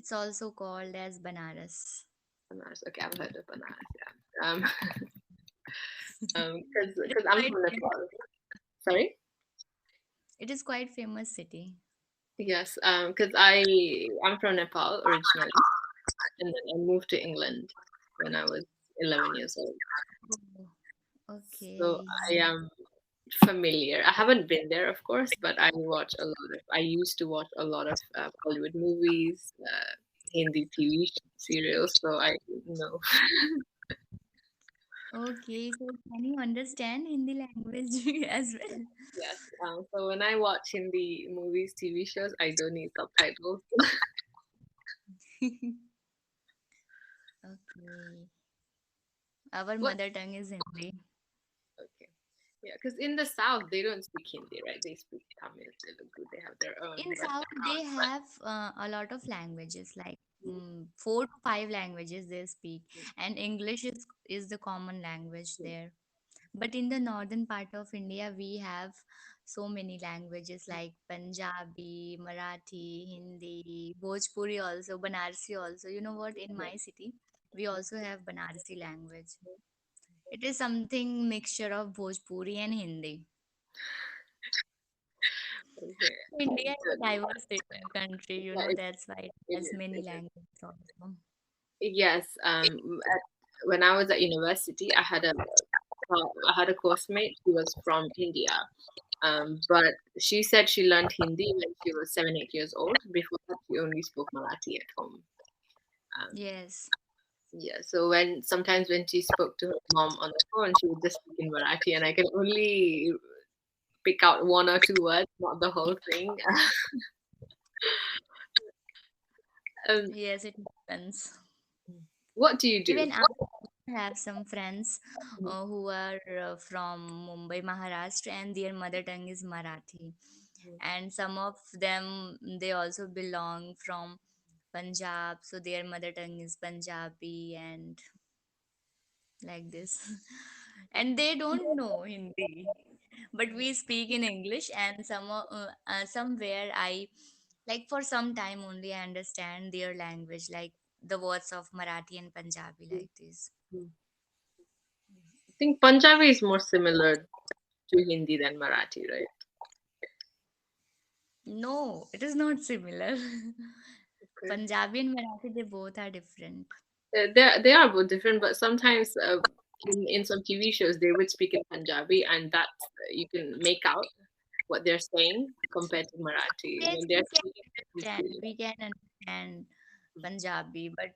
It's also called as Banaras. Banaras. Okay, I've heard of Banaras. Yeah. It Because is I'm quite from Nepal. Sorry. it is quite famous city. Yes. Because I'm from Nepal originally, and then I moved to England when I was 11 years old. Oh, So okay. I am familiar. I haven't been there, of course, but I used to watch a lot of Bollywood movies, Hindi TV serials, so I know. Okay, so can you understand Hindi language as well? Yes. So when I watch Hindi movies, TV shows, I don't need subtitles. Okay. Our What? mother tongue is Hindi. Okay. Yeah, because in the South they don't speak Hindi, right? They speak Tamil, Telugu. They have their own, In but South, they have a lot of languages, like 4 to 5 languages they speak, and English is the common language there. But in the northern part of India, we have so many languages like Punjabi, Marathi, Hindi, Bhojpuri also, Banarsi also. You know what? In my city, we also have Banarsi language. It is something mixture of Bhojpuri and Hindi. okay. India is a diverse country, you Yeah, know, that's why it it has is. many It is. languages also. Yes. When I was at university, I had a course mate who was from India. But she said she learned Hindi when she was 7, 8 years old. Before that, she only spoke Marathi at home. Um, Yes. yeah, so sometimes when she spoke to her mom on the phone, she would just speak in Marathi, and I can only pick out one or two words, not the whole thing. um, Yes, it depends. what do you do? Even I have some friends who are from Mumbai, Maharashtra, and their mother tongue is Marathi. And some of them, they also belong from Punjab, so their mother tongue is Punjabi and like this. And they don't know Hindi, but we speak in English. And somewhere I like for some time only I understand their language, like the words of Marathi and Punjabi, like this. I think Punjabi is more similar to Hindi than Marathi, right? No, it is not similar. Okay. Punjabi and Marathi, they both are different. They are both different, but sometimes in some TV shows they would speak in Punjabi, and that you can make out what they're saying compared to Marathi. Yes, When they're we can speaking, it's understand. really We can understand Punjabi, but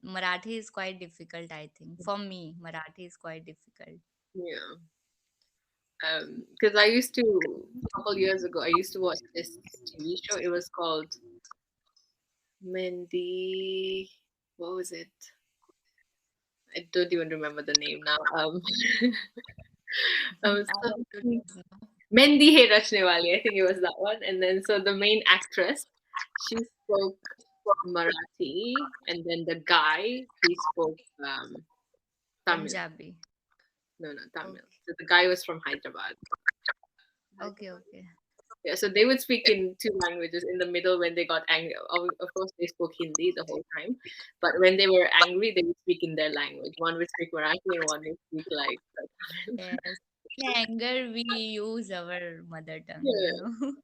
Marathi is quite difficult, I think. For me, Marathi is quite difficult. yeah. Because I used to a couple years ago, I used to watch this TV show. It was called Mendi. What was it? I don't even remember the name now. I also Something don't know. Mendi Hai Rachne Wali. I think it was that one. And then so the main actress, she spoke Marathi, and then the guy he spoke Tamil. Punjabi. No, no, Tamil. Okay, So the guy was from Hyderabad. okay, okay. Yeah, so they would speak in two languages in the middle when they got angry. Of course, they spoke Hindi the whole time, but when they were angry, they would speak in their language. One would speak Marathi and one would speak like Yes. In anger, we use our mother tongue, you yeah. know.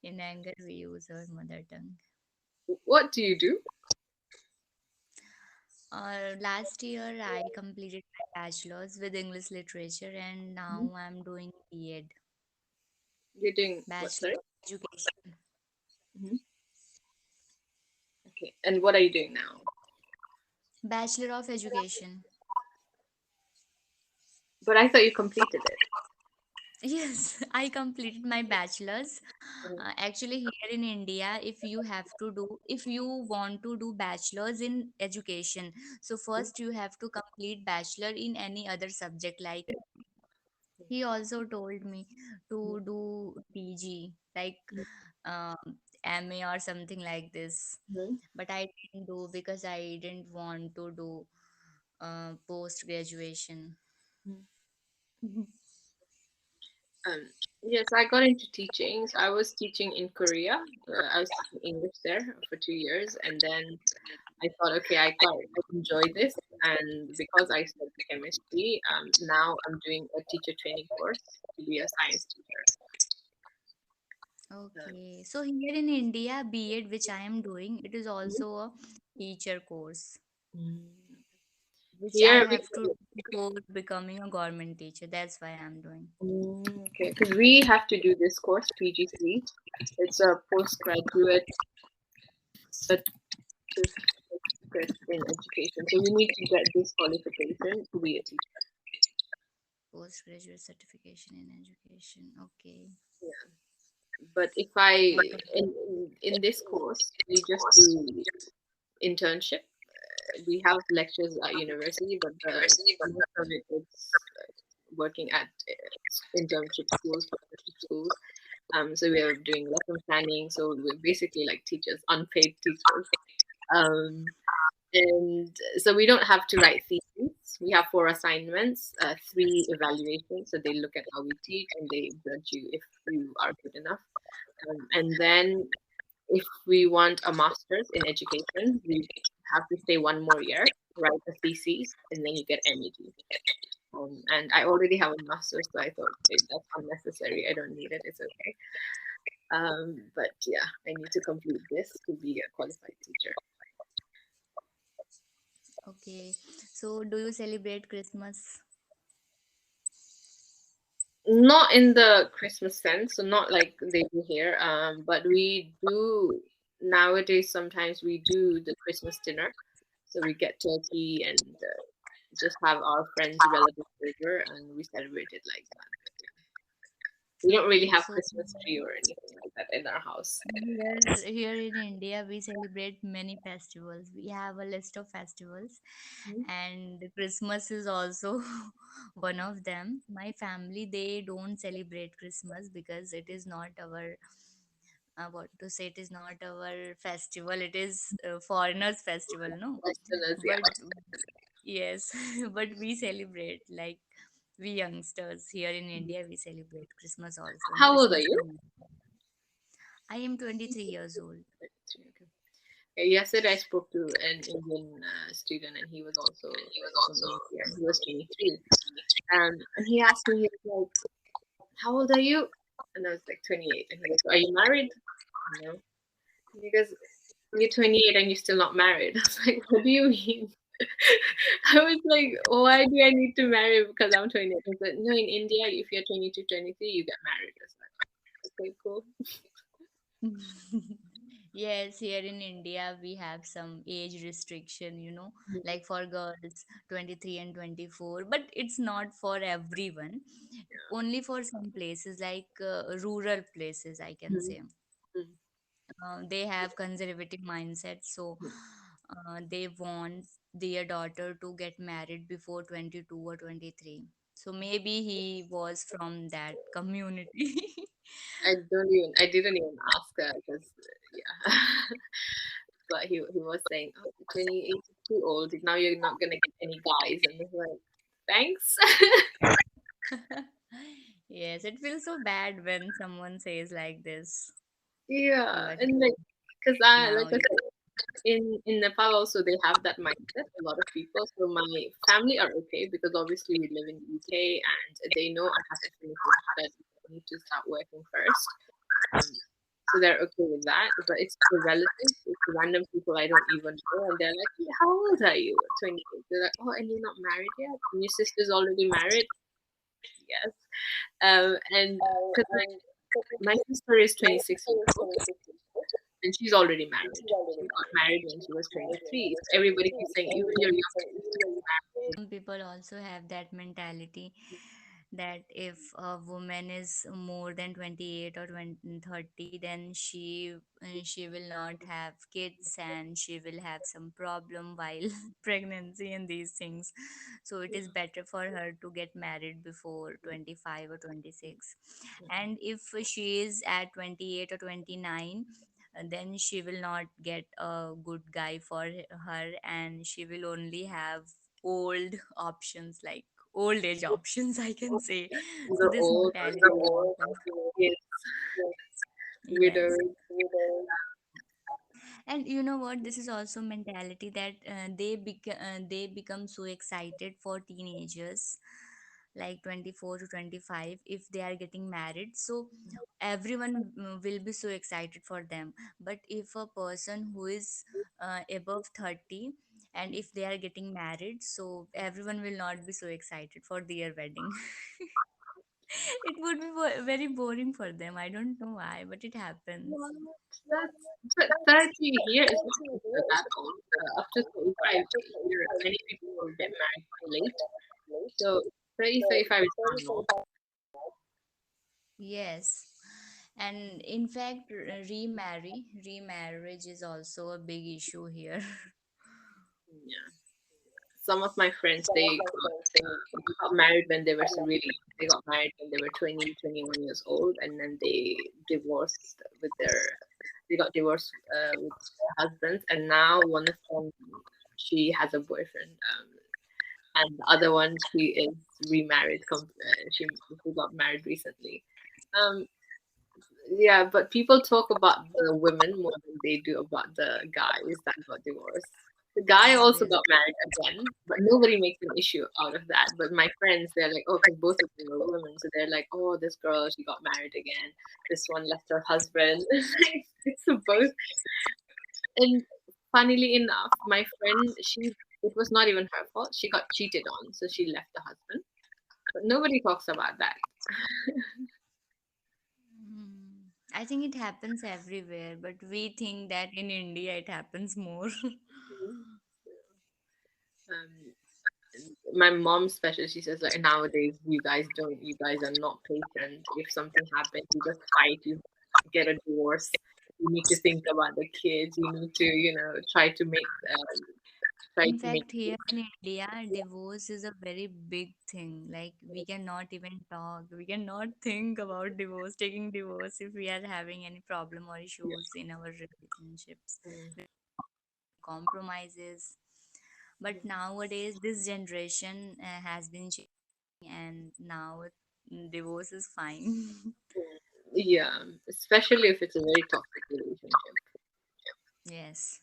In anger, we use our mother tongue. What do you do? Last year, I completed my bachelor's with English literature, and Mhm. now I'm doing B.Ed, You're doing what? Bachelor Sorry. of Education. Hmm. Okay. And what are you doing now? Bachelor of Education. But I thought you completed it. Yes, I completed my bachelor's. Mhm. Actually, here in India, if you want to do bachelor's in education, so first you have to complete bachelor in any other subject. Like he also told me to do PG, like um, MA or something like this. Mhm. But I didn't do because I didn't want to do post graduation. Mhm. Um, yes, I got into teaching. So I was teaching in Korea. I was teaching English there for 2 years, and then I thought, okay, I enjoy this, and because I studied chemistry, now I'm doing a teacher training course to be a science teacher. Um, Okay. So here in India, B.Ed, which I am doing, it is also a teacher course, mm, which I here, have to do before becoming a government teacher. That's why I'm doing. okay, because we have to do this course, PGC. It's a postgraduate certificate in education. So we need to get this qualification to be a teacher. Postgraduate certification in education. Okay. Yeah. But if I in this course, we just do internship. We have lectures at university, but the most of it is working at internship schools, partnership schools. So we are doing lesson planning. So we're basically like teachers, unpaid teachers. Um, and so we don't have to write theses. We have 4 assignments, 3 evaluations. So they look at how we teach and they judge you if you are good enough. And then if we want a master's in education, we have to stay 1 more year, write a thesis, and then you get MED. And I already have a master's, so I thought, "Okay, that's unnecessary. I don't need it. It's okay." But yeah, I need to complete this to be a qualified teacher. Okay. So do you celebrate Christmas? Not in the Christmas sense, so not like they do here. But we do nowadays. Sometimes we do the Christmas dinner, so we get turkey and just have our friends, relatives over, and we celebrate it like that. But yeah, we don't really have So Christmas tree or anything like that in our house. here in India, we celebrate many festivals. We have a list of festivals, Mhm. and Christmas is also one of them. My family, they don't celebrate Christmas because it is not our, what to say, it is not our festival. It is foreigners' festival, no? Westerners, yeah. But yes, but we celebrate like we youngsters here in India. We celebrate Christmas also, and How old are Christmas you? New Year. I am 23 years old. Okay. Yesterday I spoke to an Indian student, and he was also from India. He was 23, and he asked me, he was like, "How old are you?" And I was like, 28. And he goes, "Are you married?" No. And he goes, "You're 28 and you're still not married." I was like, "What do you mean?" I was like, "Why do I need to marry because I'm 28?" He said, "No, in India, if you're 22, 23, you get married." I was like, "Okay, cool." Yes, here in India we have some age restriction, like for girls 23 and 24, but it's not for everyone. Only for some places like rural places, I can Mhm. say. Mhm. They have conservative mindset, so they want their daughter to get married before 22 or 23. So maybe he was from that community. I didn't even ask her because, yeah. But he was saying, "Oh, 28 is too old. Now you're not gonna get any guys." And I was like, "Thanks." Yes, it feels so bad when someone says like this. You Yeah, are and like, cause I now like I you said, in Nepal also they have that mindset. A lot of people. So my family are okay because obviously we live in the UK and they know I have to finish my studies. I need to start working first. Um, so they're okay with that. But it's the relatives, it's the random people I don't even know, and they're like, "Hey, how old are you?" 28. They're like, "Oh, and you're not married yet? And your sister's already married?" Yes. And because my sister is 26 years old and she's already married. She got married when she was 23. So everybody keeps saying, "Even your younger sister is married." some people also have that mentality that if a woman is more than 28 or 20, 30, then she will not have kids and she will have some problem while pregnancy and these things. So it is better for her to get married before 25 or 26. And if she is at 28 or 29, then she will not get a good guy for her, and she will only have old options like old age options, I can say. So The this old or mentality the is important. kids, Yes. widows. And you know what, this is also mentality that they become so excited for teenagers like 24 to 25 if they are getting married. So everyone will be so excited for them. But if a person who is above 30, and if they are getting married, so everyone will not be so excited for their wedding. It would be very boring for them. I don't know why, but it happens. What? That's but 30 here is not considered that old. Up to 35 here, many people get married quite late. So 30, 35 is not normal. Yes. And in fact, remarriage is also a big issue here. Yeah. Some of my friends, they got married when they were really young. They got married when they were 20, 21 years old, and then divorced with their they got divorced with their husbands, and now one of them, she has a boyfriend, and the other one, she is remarried. She got married recently. Um, yeah, but people talk about the women more than they do about the guys that got divorced. The guy also Obvious. got married again, but nobody makes an issue out of that. But my friends, they're like, oh, because both of them were women, so they're like, oh, this girl, she got married again. This one left her husband. It's both. And funnily enough, my friend, it was not even her fault. She got cheated on, so she left the husband. But nobody talks about that. I think it happens everywhere, but we think that in India it happens more. Um, my mom especially, she says like nowadays you guys are not patient. If something happens, you just fight, you get a divorce. You need to think about the kids. You need to, try In to make. fact, here in India, divorce is a very big thing. Like, we cannot even talk, we cannot think about divorce, taking divorce if we are having any problem or Yeah. issues in our relationships. Mm. We compromises. But nowadays, this generation has been changing, and now divorce is fine. Yeah, especially if it's a very toxic relationship. Yes.